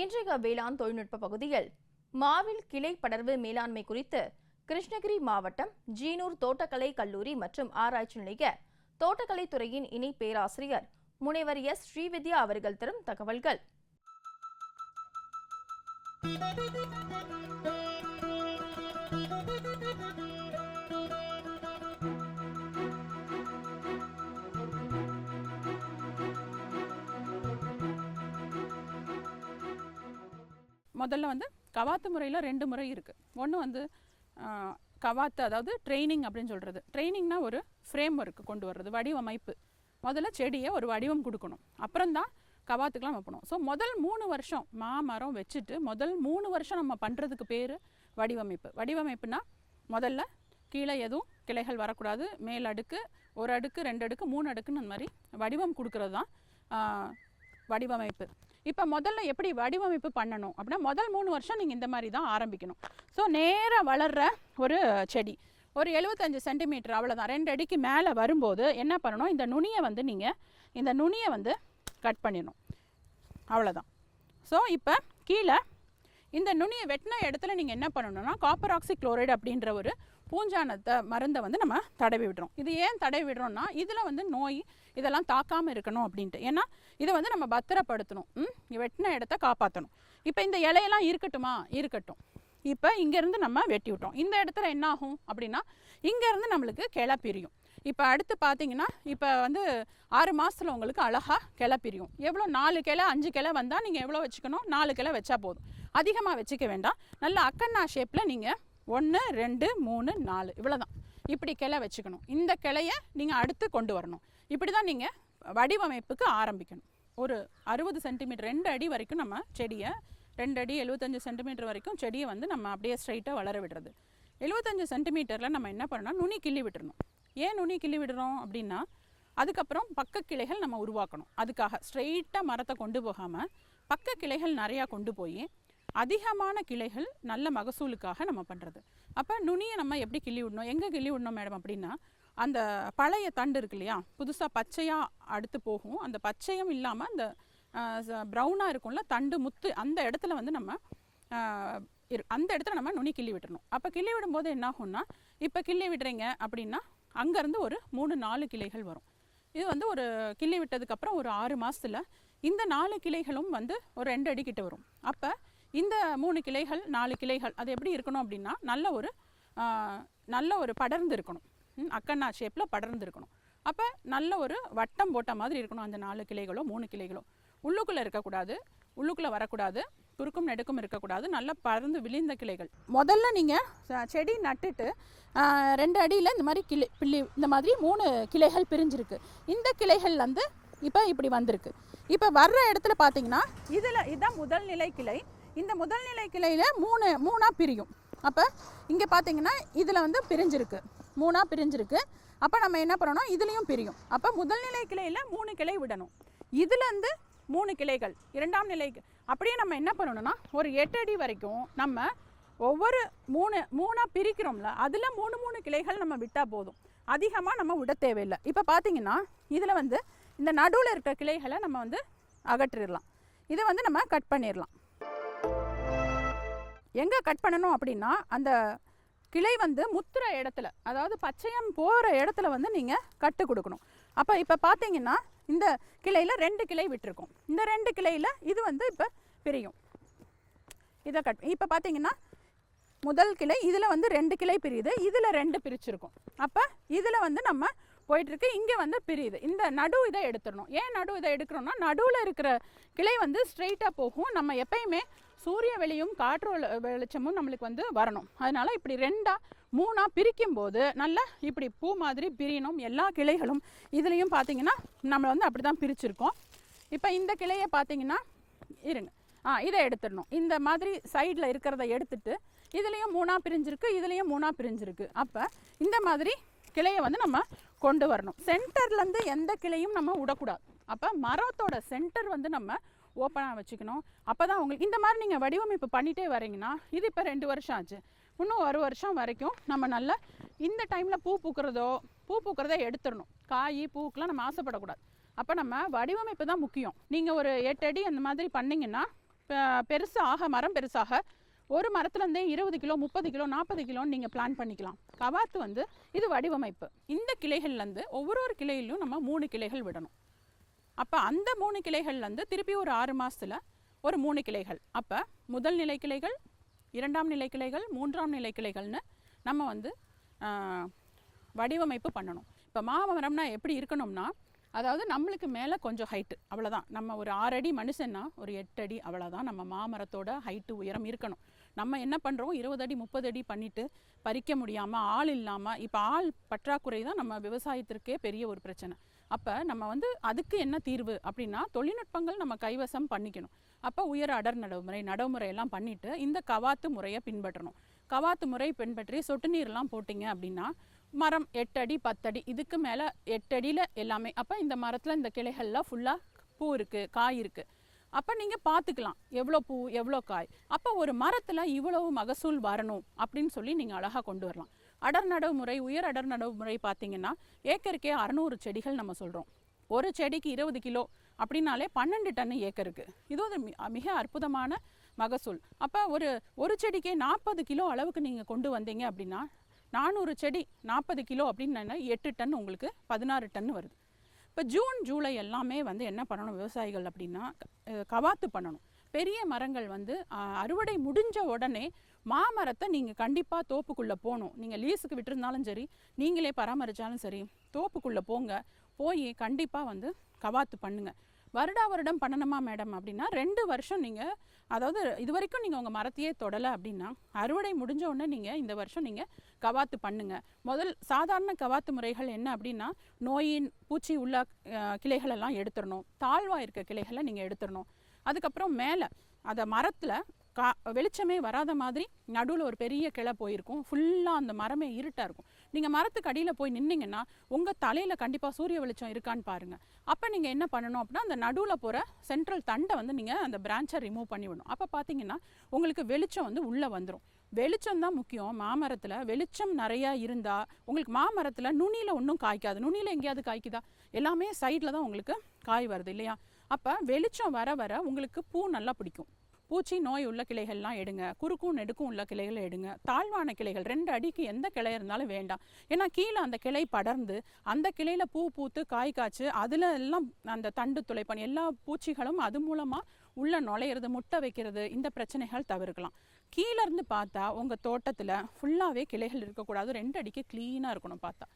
இன்றைய வேளாண் தொழில்நுட்ப பகுதியில் மாவில் கிளை படர்வு மேலாண்மை குறித்து கிருஷ்ணகிரி மாவட்டம் ஜீனூர் தோட்டக்கலை கல்லூரி மற்றும் ஆராய்ச்சி நிலைய தோட்டக்கலைத்துறையின் இணை பேராசிரியர் முனைவர் எஸ் ஸ்ரீவித்யா அவர்கள் தரும் தகவல்கள். முதல்ல கவாத்து முறையில் 2 முறை இருக்குது. ஒன்று கவாத்து, அதாவது ட்ரைனிங் அப்படின்னு சொல்கிறது. ட்ரைனிங்னா ஒரு ஃப்ரேம் ஒர்க்கு கொண்டு வர்றது, வடிவமைப்பு. முதல்ல செடியை ஒரு வடிவம் கொடுக்கணும், அப்புறம்தான் கவாத்துக்கெலாம் வைப்பணும். ஸோ முதல் 3 வருஷம் மாமரம் வச்சுட்டு முதல் 3 வருஷம் நம்ம பண்ணுறதுக்கு பேர் வடிவமைப்பு. வடிவமைப்புனா முதல்ல கீழே எதுவும் கிளைகள் வரக்கூடாது, மேல் அடுக்கு, 1 அடுக்கு, 2 அடுக்கு, 3 அடுக்குன்னு அந்த மாதிரி வடிவம் கொடுக்கறது தான் வடிவமைப்பு. இப்போ முதல்ல எப்படி வடிவமைப்பு பண்ணணும் அப்படின்னா, முதல் 3 வருஷம் நீங்கள் இந்த மாதிரி தான் ஆரம்பிக்கணும். ஸோ நேராக வளர்கிற ஒரு செடி ஒரு 75 சென்டிமீட்டர், அவ்வளோதான், 2 அடிக்கு மேலே வரும்போது என்ன பண்ணணும், இந்த நுனியை நீங்கள் இந்த நுனியை கட் பண்ணிடணும், அவ்வளோதான். ஸோ இப்போ கீழே இந்த நுனியை வெட்டின இடத்துல நீங்கள் என்ன பண்ணணும்னா, காப்பர் ஆக்சி குளோரைடு அப்படின்ற ஒரு பூஞ்சானத்தை மருந்தை நம்ம தடவி விடுறோம். இது ஏன் தடவி விடுறோம்னா, இதில் நோய் இதெல்லாம் தாக்காமல் இருக்கணும் அப்படின்ட்டு. ஏன்னா இதை நம்ம பத்திரப்படுத்தணும், வெட்டின இடத்த காப்பாற்றணும். இப்போ இந்த இலையெல்லாம் இருக்கட்டுமா, இருக்கட்டும். இப்போ இங்கேருந்து நம்ம வெட்டி விட்டோம். இந்த இடத்துல என்ன ஆகும் அப்படின்னா, இங்கேருந்து நம்மளுக்கு கிளை பிரியும். இப்போ அடுத்து பார்த்தீங்கன்னா, இப்போ 6 மாதத்தில் உங்களுக்கு அழகாக கிளை பிரியும். எவ்வளோ, 4 கிளை 5 கிளை வந்தால் நீங்கள் எவ்வளோ வச்சுக்கணும், 4 கிளை வச்சா போதும், அதிகமாக வச்சுக்க வேண்டாம். நல்ல அக்கண்ணா ஷேப்பில் நீங்கள் 1 2 3 4 இவ்வளோ தான், இப்படி கிளை வச்சுக்கணும். இந்த கிளையை நீங்கள் அடுத்து கொண்டு வரணும். இப்படி தான் நீங்கள் வடிவமைப்புக்கு ஆரம்பிக்கணும். ஒரு 60 சென்டிமீட்டர், 2 அடி வரைக்கும் நம்ம செடியை, 2 அடி 75 சென்டிமீட்டர் வரைக்கும் செடியை நம்ம அப்படியே ஸ்ட்ரைட்டாக வளர விடுறது. 75 சென்டிமீட்டரில் நம்ம என்ன பண்ணணும், நுனி கிள்ளி விட்டுறணும். ஏன் நுனி கிள்ளி விடுறோம் அப்படின்னா, அதுக்கப்புறம் பக்க கிளைகள் நம்ம உருவாக்கணும். அதுக்காக ஸ்ட்ரெயிட்டாக மரத்தை கொண்டு போகாமல் பக்க கிளைகள் நிறையா கொண்டு போய் அதிகமான கிளைகள் நல்ல மகசூலுக்காக நம்ம பண்ணுறது. அப்போ நுனியை நம்ம எப்படி கிள்ளி விடணும், எங்கே கிள்ளி விடணும் மேடம் அப்படின்னா, அந்த பழைய தண்டு இருக்கு இல்லையா, புதுசாக பச்சையாக அடுத்து போகும், அந்த பச்சையும் இல்லாமல் அந்த ப்ரௌனாக இருக்கும்ல தண்டு முத்து, அந்த இடத்துல நம்ம அந்த இடத்துல நம்ம நுனி கிள்ளி விட்டுறணும். அப்போ கிள்ளி விடும்போது என்ன ஆகும்னா, இப்போ கிள்ளி விடுறீங்க அப்படின்னா அங்கேருந்து ஒரு 3-4 கிளைகள் வரும். இது ஒரு கிள்ளி விட்டதுக்கப்புறம் ஒரு 6 மாதத்தில் இந்த 4 கிளைகளும் ஒரு 2 அடி கிட்ட வரும். அப்போ இந்த 3 கிளைகள் 4 கிளைகள் அது எப்படி இருக்கணும் அப்படின்னா, நல்ல ஒரு படர்ந்து இருக்கணும், அக்கண்ணா ஷேப்பில் படர்ந்து இருக்கணும். அப்போ நல்ல ஒரு வட்டம் போட்ட மாதிரி இருக்கணும். அந்த 4 கிளைகளோ 3 கிளைகளோ உள்ளுக்குள்ளே இருக்கக்கூடாது, உள்ளுக்குள்ளே வரக்கூடாது, குறுக்கும் நெடுக்கும் இருக்கக்கூடாது, நல்லா பறந்து விழிந்த கிளைகள். முதல்ல நீங்கள் செடி நட்டுட்டு 2 அடியில் இந்த மாதிரி இந்த மாதிரி 3 கிளைகள் பிரிஞ்சிருக்கு. இந்த கிளைகள் இப்போ இப்படி வந்திருக்கு. இப்போ வர்ற இடத்துல பார்த்தீங்கன்னா இதுதான் முதல் நிலை கிளை. இந்த முதல் நிலை கிளையில் 3 பிரியும். அப்போ இங்கே பார்த்தீங்கன்னா இதில் பிரிஞ்சிருக்கு, 3 பிரிஞ்சிருக்கு. அப்போ நம்ம என்ன பண்ணணும், இதுலேயும் பிரியும். அப்போ முதல் நிலை கிளையில் 3 கிளை விடணும். இதுலேருந்து 3 கிளைகள், 2ஆம் நிலை. அப்படியே நம்ம என்ன பண்ணணும்னா, ஒரு 8 அடி வரைக்கும் நம்ம ஒவ்வொரு 3 பிரிக்கிறோம்ல, அதில் 3 கிளைகள் நம்ம விட்டால் போதும், அதிகமாக நம்ம விட தேவையில்லை. இப்போ பார்த்தீங்கன்னா இதில் இந்த நடுவில் இருக்கிற கிளைகளை நம்ம அகற்றிடலாம். இதை நம்ம கட் பண்ணிடலாம். எங்கே கட் பண்ணணும் அப்படின்னா, அந்த கிளை முத்துற இடத்துல, அதாவது பச்சையம் போகிற இடத்துல நீங்கள் கட்டு கொடுக்கணும். அப்போ இப்போ பார்த்தீங்கன்னா இந்த கிளையில் 2 கிளை விட்டுருக்கோம். இந்த 2 கிளையில் இது இப்போ பிரியும். இதை இப்போ பார்த்தீங்கன்னா முதல் கிளை இதில் 2 கிளை பிரியுது, இதில் 2 பிரிச்சிருக்கும். அப்போ இதில் நம்ம போயிட்டுருக்கு, இங்கே பிரியுது. இந்த நடு இதை எடுத்துடணும். ஏன் நடு இதை எடுக்கிறோம்னா, நடுவில் இருக்கிற கிளை ஸ்ட்ரெயிட்டாக போகும். நம்ம எப்பயுமே சூரிய வெளியும் காற்று வெளிச்சமும் நம்மளுக்கு வரணும். அதனால் இப்படி 2-3 பிரிக்கும் போது நல்லா இப்படி பூ மாதிரி பிரியணும் எல்லா கிளைகளும். இதுலேயும் பார்த்தீங்கன்னா நம்ம அப்படி தான் பிரிச்சிருக்கோம். இப்போ இந்த கிளையை பார்த்தீங்கன்னா இருங்க, இதை எடுத்துடணும். இந்த மாதிரி சைடில் இருக்கிறத எடுத்துட்டு இதுலேயும் 3 பிரிஞ்சிருக்கு, இதுலேயும் 3 பிரிஞ்சிருக்கு. அப்போ இந்த மாதிரி கிளையை நம்ம கொண்டு வரணும். சென்டர்லேருந்து எந்த கிளையும் நம்ம விடக்கூடாது. அப்போ மரத்தோட சென்டர் நம்ம ஓப்பனாக வச்சுக்கணும். அப்போ தான் உங்களுக்கு இந்த மாதிரி நீங்கள் வடிவமைப்பு பண்ணிகிட்டே வரீங்கன்னா, இது இப்போ 2 வருஷம் ஆச்சு, இன்னும் 1 வருஷம் வரைக்கும் நம்ம நல்லா இந்த டைமில் பூ பூக்கிறத எடுத்துடணும். காய் பூக்கெலாம் நம்ம ஆசைப்படக்கூடாது. அப்போ நம்ம வடிவமைப்பு தான் முக்கியம். நீங்கள் ஒரு 8 அடி அந்த மாதிரி பண்ணிங்கன்னா பெருசாக மரம் பெருசாக ஒரு மரத்துலேருந்தே 20 கிலோ 30 கிலோ 40 கிலோன்னு நீங்கள் பிளான் பண்ணிக்கலாம். கவாத்து வந்து இது வடிவமைப்பு. இந்த கிளைகள்லேருந்து ஒவ்வொரு கிளையிலும் நம்ம 3 கிளைகள் விடணும். அப்போ அந்த 3 கிளைகள்லேருந்து திருப்பி ஒரு 6 மாதத்தில் ஒரு 3 கிளைகள். அப்போ முதல் நிலை கிளைகள், 2ஆம் நிலை கிளைகள், 3ஆம் நிலை கிளைகள்னு நம்ம வந்து வடிவமைப்பு பண்ணணும். இப்போ மாமரம்னா எப்படி இருக்கணும்னா, அதாவது நம்மளுக்கு மேலே கொஞ்சம் ஹைட்டு, அவ்வளோதான். நம்ம ஒரு 6 அடி மனுஷன்னா ஒரு 8 அடி, அவ்வளோதான் நம்ம மாமரத்தோட ஹைட்டு உயரம் இருக்கணும். நம்ம என்ன பண்ணுறோம், 20 அடி 30 அடி பண்ணிவிட்டு பறிக்க முடியாமல், ஆள் இல்லாமல், இப்போ ஆள் பற்றாக்குறை தான் நம்ம விவசாயத்திற்கே பெரிய ஒரு பிரச்சனை. அப்போ நம்ம வந்து அதுக்கு என்ன தீர்வு அப்படின்னா, தொழில்நுட்பங்கள் நம்ம கைவசம் பண்ணிக்கணும். அப்போ உயர் அடர் நடைமுறையெல்லாம் பண்ணிவிட்டு இந்த கவாத்து முறையை பின்பற்றணும். கவாத்து முறை பின்பற்றி சொட்டு நீர்லாம் போட்டிங்க அப்படின்னா மரம் 8 அடி 10 அடி, இதுக்கு மேலே 8 அடியில் எல்லாமே. அப்போ இந்த மரத்தில் இந்த கிளைகள்லாம் ஃபுல்லாக பூ இருக்குது, காய் இருக்குது. அப்போ நீங்கள் பார்த்துக்கலாம் எவ்வளோ பூ எவ்வளோ காய். அப்போ ஒரு மரத்தில் இவ்வளவு மகசூல் வரணும் அப்படின்னு சொல்லி நீங்கள் அழகாக கொண்டு வரலாம். அடர் நடவு முறை, உயர் அடர் நடவு முறை பார்த்தீங்கன்னா ஏக்கருக்கே 600 செடிகள் நம்ம சொல்கிறோம். ஒரு செடிக்கு 20 கிலோ அப்படின்னாலே 12 டன்னு ஏக்கருக்கு. இது ஒரு மிக அற்புதமான மகசூல். அப்போ ஒரு செடிக்கே 40 கிலோ அளவுக்கு நீங்கள் கொண்டு வந்தீங்க அப்படின்னா 400 செடி 40 கிலோ அப்படின்னு 8 டன், உங்களுக்கு 16 டன் வருது. இப்போ ஜூன் ஜூலை எல்லாமே வந்து என்ன பண்ணணும் விவசாயிகள் அப்படின்னா, கவாத்து பண்ணணும். பெரிய மரங்கள் வந்து அறுவடை முடிஞ்ச உடனே மாமரத்தை நீங்கள் கண்டிப்பாக தோப்புக்குள்ளே போகணும். நீங்கள் லீஸுக்கு விட்டுருந்தாலும் சரி, நீங்களே பராமரித்தாலும் சரி, தோப்புக்குள்ளே போய் கண்டிப்பாக வந்து கவாத்து பண்ணுங்கள். வருடம் பண்ணணுமா மேடம் அப்படின்னா 2 வருஷம் நீங்கள், அதாவது இது வரைக்கும் நீங்கள் உங்கள் மரத்தையே தொடலை அப்படின்னா அறுவடை முடிஞ்ச உடனே நீங்கள் இந்த வருஷம் நீங்கள் கவாத்து பண்ணுங்கள். சாதாரண கவாத்து முறைகள் என்ன அப்படின்னா, நோயின் பூச்சி உள்ள கிளைகளெல்லாம் எடுத்துடணும், தாழ்வாக இருக்க கிளைகளை நீங்கள் எடுத்துடணும். அதுக்கப்புறம் மேலே அதை மரத்தில் வெளிச்சமே வராத மாதிரி நடுவில் ஒரு பெரிய கிளை போயிருக்கும், ஃபுல்லாக அந்த மரமே இருட்டாக இருக்கும். நீங்கள் மரத்துக்கு அடியில் போய் நின்னீங்கன்னா உங்கள் தலையில் கண்டிப்பாக சூரிய வெளிச்சம் இருக்கான்னு பாருங்கள். அப்போ நீங்கள் என்ன பண்ணணும் அப்படின்னா, அந்த நடுவில் போகிற சென்ட்ரல் தண்டை வந்து நீங்கள் அந்த பிரான்ச்சை ரிமூவ் பண்ணி விடணும். அப்போ பார்த்தீங்கன்னா உங்களுக்கு வெளிச்சம் வந்து உள்ளே வந்துடும். வெளிச்சம் தான் முக்கியம். மாமரத்தில் வெளிச்சம் நிறையா இருந்தால் உங்களுக்கு மாமரத்தில் நுனியில் ஒன்றும் காய்க்காது. நுனியில் எங்கேயாவது காய்க்குதா? எல்லாமே சைடில் தான் உங்களுக்கு காய் வருது இல்லையா? அப்போ வெளிச்சம் வர வர உங்களுக்கு பூ நல்லா பிடிக்கும். பூச்சி நோய் உள்ள கிளைகள்லாம் எடுங்க, குறுக்கும் நெடுக்கும் உள்ள கிளைகளை எடுங்க. தாழ்வான கிளைகள் 2 அடிக்கு எந்த கிளை இருந்தாலும் வேண்டாம். ஏன்னா கீழே அந்த கிளை படர்ந்து அந்த கிளையில் பூ பூத்து காய் காய்ச்சி அதில் எல்லாம் அந்த தண்டு துளைப்பன் எல்லா பூச்சிகளும் அது மூலமாக உள்ள நுழையிறது, முட்டை வைக்கிறது, இந்த பிரச்சனைகள் தவிர்க்கலாம். கீழேருந்து பார்த்தா உங்கள் தோட்டத்தில் ஃபுல்லாகவே கிளைகள் இருக்கக்கூடாது, 2 அடிக்கு க்ளீனாக இருக்கணும் பார்த்தா.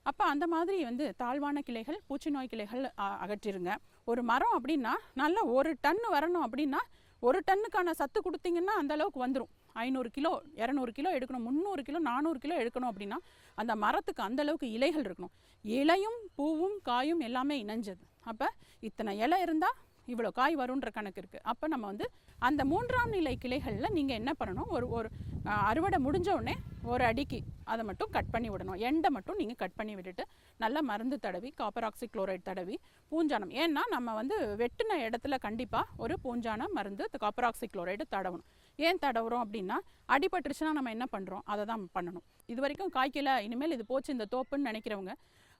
அப்போ அந்த மாதிரி வந்து தாழ்வான கிளைகள், பூச்சி நோய் கிளைகள் அகற்றிருங்க. ஒரு மரம் அப்படின்னா நல்லா 1 டன் வரணும் அப்படின்னா 1 டன்னுக்கான சத்து கொடுத்தீங்கன்னா அந்த அளவுக்கு வந்துடும். 500 கிலோ 200 கிலோ எடுக்கணும், 300 கிலோ 400 கிலோ எடுக்கணும் அப்படின்னா அந்த மரத்துக்கு அந்த அளவுக்கு இலைகள் இருக்கணும். இலையும் பூவும் காயும் எல்லாமே இணைஞ்சது. அப்போ இத்தனை இலை இருந்தால் இவ்வளோ காய் வரும்ன்ற கணக்கு இருக்குது. அப்போ நம்ம வந்து அந்த 3ஆம் நிலை கிளைகளில் நீங்கள் என்ன பண்ணணும், ஒரு அறுவடை முடிஞ்ச உடனே 1 அடிக்கு அதை மட்டும் கட் பண்ணி விடணும். எண்டை மட்டும் நீங்கள் கட் பண்ணி விட்டுட்டு நல்லா மருந்து தடவி, காப்பர் ஆக்சி குளோரைட் தடவி, பூஞ்சானம், ஏன்னா நம்ம வந்து வெட்டின இடத்துல கண்டிப்பாக ஒரு பூஞ்சான மருந்து காப்பர் ஆக்சி குளோரைடு தடவணும். ஏன் தடவுறோம் அப்படின்னா, அடிபட்டுருச்சுன்னா நம்ம என்ன பண்ணுறோம், அதை தான் பண்ணணும். இது வரைக்கும் காய்க்கல, இனிமேல் இது போச்சு இந்த தோப்புன்னு நினைக்கிறவங்க,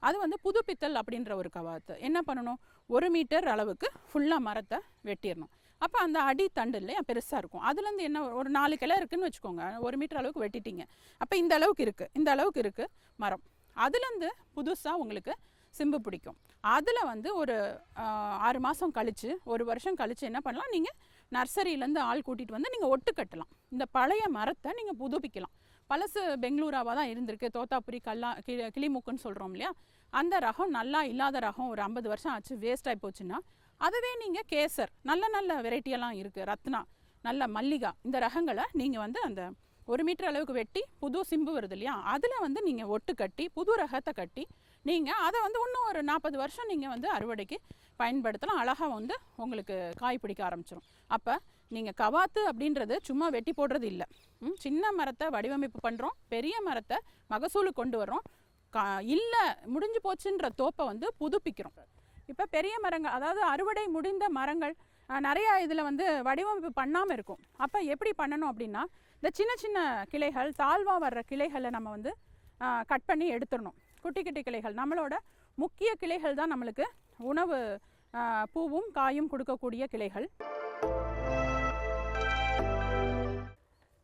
அது வந்து புதுப்பித்தல் அப்படின்ற ஒரு கவாத்து. என்ன பண்ணணும், 1 மீட்டர் அளவுக்கு ஃபுல்லாக மரத்தை வெட்டிடணும். அப்போ அந்த அடி தண்டு இல்லையா பெருசாக இருக்கும், அதுலேருந்து என்ன ஒரு 4 கிளை இருக்குதுன்னு வச்சுக்கோங்க, 1 மீட்டர் அளவுக்கு வெட்டிட்டீங்க. அப்போ இந்த அளவுக்கு இருக்குது மரம். அதுலேருந்து புதுசாக உங்களுக்கு சிம்பு பிடிக்கும். அதில் வந்து ஒரு 6 மாதம் கழித்து 1 வருஷம் கழித்து என்ன பண்ணலாம், நீங்கள் நர்சரியிலேருந்து ஆள் கூட்டிகிட்டு வந்து நீங்கள் ஒட்டு கட்டலாம். இந்த பழைய மரத்தை நீங்கள் புதுப்பிக்கலாம். பழசு பெங்களூராவாக தான் இருந்திருக்கு, தோத்தாபுரி கிளிமூக்குன்னு சொல்கிறோம் இல்லையா, அந்த ரகம் நல்லா இல்லாத ரகம் ஒரு 50 வருஷம் ஆச்சு, வேஸ்ட் ஆகி போச்சுன்னா அதுவே நீங்கள் கேசர், நல்ல வெரைட்டியெல்லாம் இருக்குது, ரத்னா, நல்ல மல்லிகா, இந்த ரகங்களை நீங்கள் வந்து அந்த 1 மீட்டர் அளவுக்கு வெட்டி புது சிம்பு வருது இல்லையா, அதில் வந்து நீங்கள் ஒட்டு கட்டி புது ரகத்தை கட்டி நீங்கள் அதை வந்து இன்னும் ஒரு 40 வருஷம் நீங்கள் வந்து அறுவடைக்கு பயன்படுத்தலாம். அழகாக வந்து உங்களுக்கு காய் பிடிக்க ஆரம்பிச்சிடும். அப்போ நீங்கள் கவாத்து அப்படின்றது சும்மா வெட்டி போடுறது இல்லை. சின்ன மரத்தை வடிவமைப்பு பண்ணுறோம், பெரிய மரத்தை மகசூலு கொண்டு வர்றோம், இல்லை முடிஞ்சு போச்சுன்ற தோப்பை வந்து புதுப்பிக்கிறோம். இப்போ பெரிய மரங்கள், அதாவது அறுவடை முடிந்த மரங்கள் நிறையா இதில் வந்து வடிவமைப்பு பண்ணாமல் இருக்கும். அப்போ எப்படி பண்ணணும் அப்படின்னா, இந்த சின்ன கிளைகள், தாழ்வாக வர்ற கிளைகளை நம்ம வந்து கட் பண்ணி எடுத்துடணும். குட்டி கிளைகள், நம்மளோட முக்கிய கிளைகள் தான் நம்மளுக்கு உணவு, பூவும் காயும் கொடுக்கக்கூடிய கிளைகள்.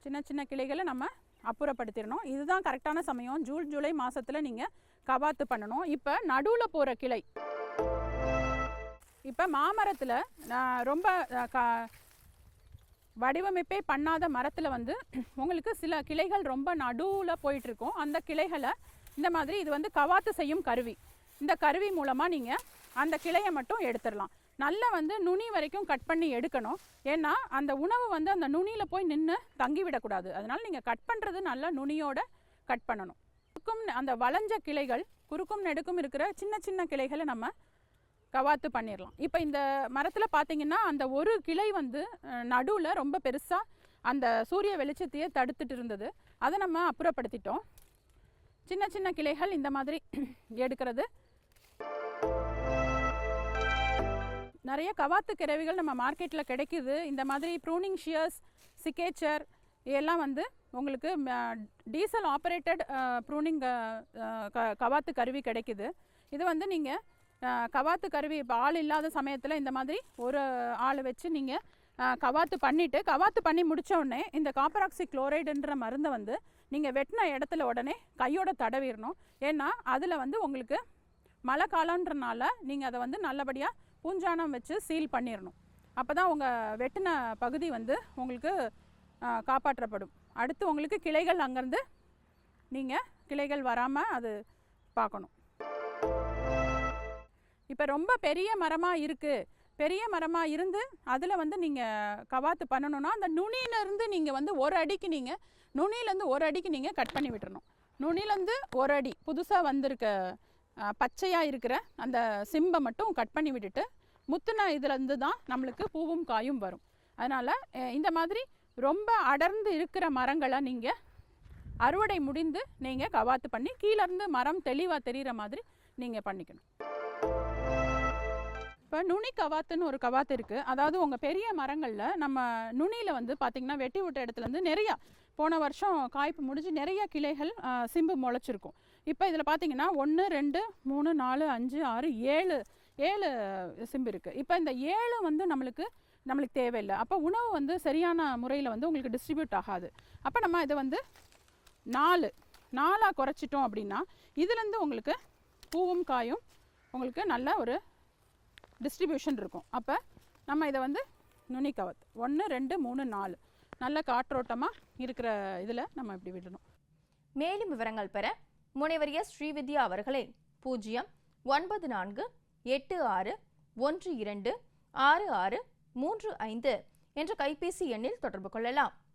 சின்ன சின்ன கிளைகளை நம்ம அப்புறப்படுத்திடணும். இதுதான் கரெக்டான சமயம். ஜூலை மாதத்தில் நீங்கள் கவாத்து பண்ணணும். இப்போ நடுவில் போகிற கிளை, இப்போ மாமரத்தில் ரொம்ப வடிவமைப்பே பண்ணாத மரத்தில் வந்து உங்களுக்கு சில கிளைகள் ரொம்ப நடுவில் போயிட்டுருக்கும். அந்த கிளைகளை இந்த மாதிரி, இது வந்து கவாத்து செய்யும் கருவி. இந்த கருவி மூலமாக நீங்கள் அந்த கிளையை மட்டும் எடுத்துடலாம். நல்லா வந்து நுனி வரைக்கும் கட் பண்ணி எடுக்கணும். ஏன்னா அந்த உணவு வந்து அந்த நுனியில் போய் நின்று தங்கிவிடக்கூடாது. அதனால் நீங்கள் கட் பண்ணுறது நல்லா நுனியோட கட் பண்ணணும். குறுக்கும் அந்த வளைஞ்ச கிளைகள், குறுக்கும் நெடுக்கும் இருக்கிற சின்ன சின்ன கிளைகளை நம்ம கவாத்து பண்ணிடலாம். இப்போ இந்த மரத்தில் பார்த்தீங்கன்னா அந்த ஒரு கிளை வந்து நடுவில் ரொம்ப பெருசாக அந்த சூரிய வெளிச்சத்தையே தடுத்துட்டு இருந்தது. அதை நம்ம அப்புறப்படுத்திட்டோம். சின்ன சின்ன கிளைகள் இந்த மாதிரி எடுக்கிறது. நிறைய கவாத்து கருவிகள் நம்ம மார்க்கெட்டில் கிடைக்குது. இந்த மாதிரி ப்ரூனிங் ஷியர்ஸ், சிகேச்சர் இதெல்லாம் வந்து உங்களுக்கு டீசல் ஆப்ரேட்டட் ப்ரூனிங் கவாத்து கருவி கிடைக்குது. இது வந்து நீங்கள் கவாத்து கருவி இப்போ ஆள் இல்லாத சமயத்தில் இந்த மாதிரி ஒரு ஆள் வச்சு நீங்கள் கவாத்து பண்ணி முடித்த உடனே இந்த காப்பர் ஆக்சி குளோரைடுன்ற மருந்தை வந்து நீங்கள் வெட்டின இடத்துல உடனே கையோட தடவிடணும். ஏன்னா அதில் வந்து உங்களுக்கு மழை காலன்றனால நீங்கள் அதை வந்து நல்லபடியாக பூஞ்சானம் வச்சு சீல் பண்ணிடணும். அப்போ தான் உங்கள் வெட்டின பகுதி வந்து உங்களுக்கு காப்பாற்றப்படும். அடுத்து உங்களுக்கு கிளைகள் அங்கேருந்து நீங்கள் கிளைகள் வராமல் அது பார்க்கணும். இப்போ ரொம்ப பெரிய மரமாக இருக்குது, பெரிய மரமாக இருந்து அதில் வந்து நீங்கள் கவாத்து பண்ணணுன்னா அந்த நுனியிலேருந்து நீங்கள் வந்து நுனியிலேருந்து ஒரு அடிக்கு நீங்கள் கட் பண்ணி விட்டுறணும். நுனியிலேருந்து ஒரு அடி புதுசாக வந்திருக்க பச்சையாக இருக்கிற அந்த சிம்பை மட்டும் கட் பண்ணி விட்டுட்டு முத்துன இதுலேருந்து தான் நம்மளுக்கு பூவும் காயும் வரும். அதனால் இந்த மாதிரி ரொம்ப அடர்ந்து இருக்கிற மரங்களை நீங்கள் அறுவடை முடிந்து நீங்கள் கவாத்து பண்ணி கீழேருந்து மரம் தெளிவாக தெரிகிற மாதிரி நீங்கள் பண்ணிக்கணும். இப்போ நுனி கவாத்துன்னு ஒரு கவாத்து இருக்குது. அதாவது உங்கள் பெரிய மரங்களில் நம்ம நுனியில் வந்து பார்த்திங்கன்னா வெட்டி விட்ட இடத்துலேருந்து நிறையா போன வருஷம் காய்ப்பு முடிஞ்சு நிறைய கிளைகள் சிம்பு முளைச்சிருக்கும். இப்போ இதில் பார்த்தீங்கன்னா 1 2 3 4 5 6 7 சிம்பு இருக்குது. இப்போ இந்த 7 வந்து நம்மளுக்கு தேவையில்லை. அப்போ உணவு வந்து சரியான முறையில் வந்து உங்களுக்கு டிஸ்ட்ரிபியூட் ஆகாது. அப்போ நம்ம இதை வந்து 4 குறைச்சிட்டோம் அப்படின்னா இதுலேருந்து உங்களுக்கு பூவும் காயும் உங்களுக்கு நல்ல ஒரு டிஸ்ட்ரிபியூஷன் இருக்கும். அப்போ நம்ம இதை வந்து நுனி கவாத்து 1 2 3 4 நல்ல காற்றோட்டமாக இருக்கிற இதில் நம்ம இப்படி விடணும். மேலும் விவரங்கள் பெற முனைவர் எஸ் ஸ்ரீவித்யா அவர்களை 09486126635 என்ற கைபேசி எண்ணில் தொடர்பு கொள்ளலாம்.